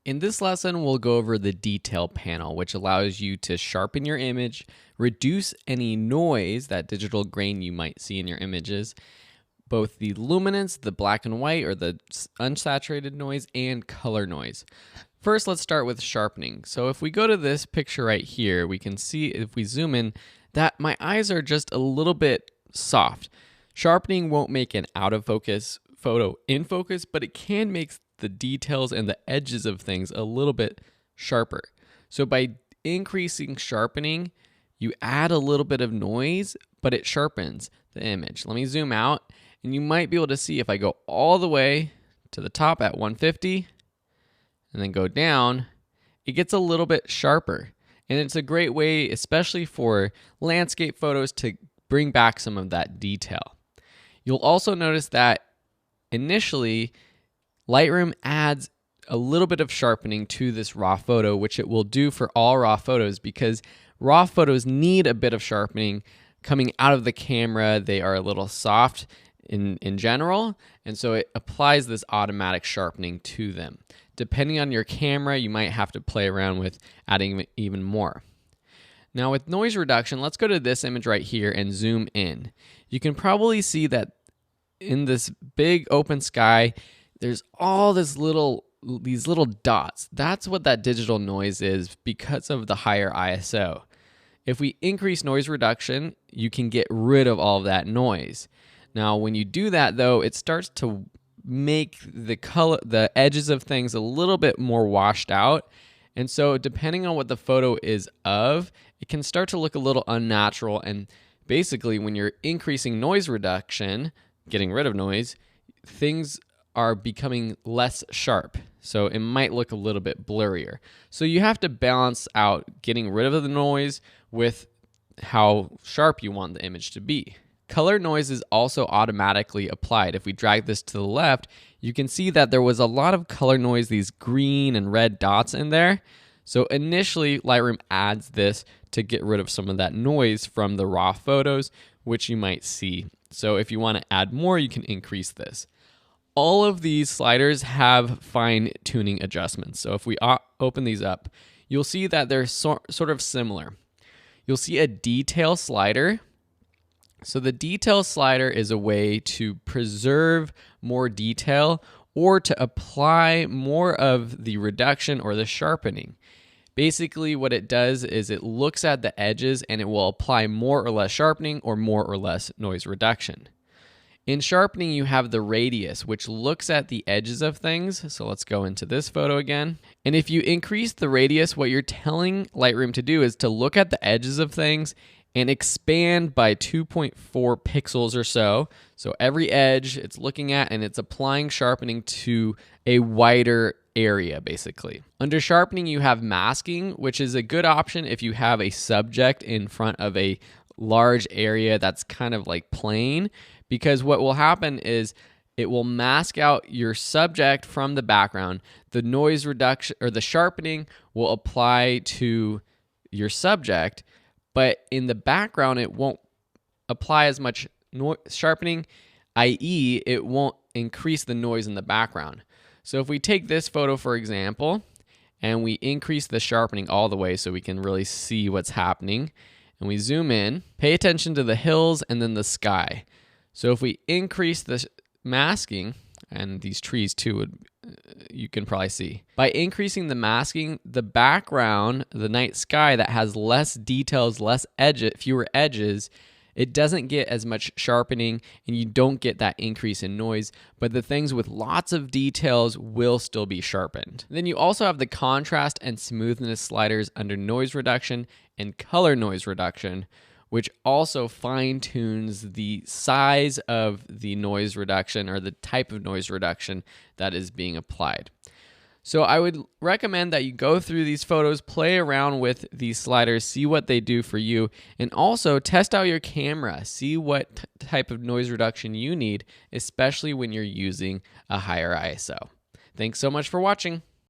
In this lesson, we'll go over the detail panel, which allows you to sharpen your image, reduce any noise, that digital grain you might see in your images, both the luminance, the black and white or the unsaturated noise, and color noise. First, let's start with sharpening. So if we go to this picture right here, we can see if we zoom in that my eyes are just a little bit soft. Sharpening won't make an out of focus photo in focus, but it can make the details and the edges of things a little bit sharper. So by increasing sharpening, you add a little bit of noise, but it sharpens the image. Let me zoom out, and you might be able to see if I go all the way to the top at 150 and then go down, it gets a little bit sharper. And it's a great way, especially for landscape photos, to bring back some of that detail. You'll also notice that initially, Lightroom adds a little bit of sharpening to this raw photo, which it will do for all raw photos because raw photos need a bit of sharpening coming out of the camera. They are a little soft in general, and so it applies this automatic sharpening to them. Depending on your camera, you might have to play around with adding even more. Now with noise reduction, let's go to this image right here and zoom in. You can probably see that in this big open sky, there's all these little dots. That's what that digital noise is because of the higher ISO. If we increase noise reduction, you can get rid of all of that noise. Now, when you do that though, it starts to make the edges of things a little bit more washed out. And so depending on what the photo is of, it can start to look a little unnatural. And basically when you're increasing noise reduction, getting rid of noise, things are becoming less sharp. So it might look a little bit blurrier. So you have to balance out getting rid of the noise with how sharp you want the image to be. Color noise is also automatically applied. If we drag this to the left, you can see that there was a lot of color noise, these green and red dots in there. So initially, Lightroom adds this to get rid of some of that noise from the raw photos, which you might see. So if you want to add more, you can increase this. All of these sliders have fine tuning adjustments. So if we open these up, you'll see that they're sort of similar. You'll see a detail slider. So the detail slider is a way to preserve more detail or to apply more of the reduction or the sharpening. Basically, what it does is it looks at the edges and it will apply more or less sharpening or more or less noise reduction. In sharpening, you have the radius, which looks at the edges of things. So let's go into this photo again. And if you increase the radius, what you're telling Lightroom to do is to look at the edges of things and expand by 2.4 pixels or so. So every edge it's looking at and it's applying sharpening to a wider area, basically. Under sharpening, you have masking, which is a good option if you have a subject in front of a large area that's kind of like plain, because what will happen is it will mask out your subject from the background. The noise reduction or the sharpening will apply to your subject, but in the background, it won't apply as much sharpening, i.e., it won't increase the noise in the background. So if we take this photo, for example, and we increase the sharpening all the way so we can really see what's happening, and we zoom in, pay attention to the hills and then the sky. So if we increase the masking, and these trees too, you can probably see. By increasing the masking, the background, the night sky that has less details, fewer edges, it doesn't get as much sharpening and you don't get that increase in noise, but the things with lots of details will still be sharpened. Then you also have the contrast and smoothness sliders under noise reduction and color noise reduction, which also fine-tunes the size of the noise reduction or the type of noise reduction that is being applied. So I would recommend that you go through these photos, play around with these sliders, see what they do for you, and also test out your camera. See what type of noise reduction you need, especially when you're using a higher ISO. Thanks so much for watching.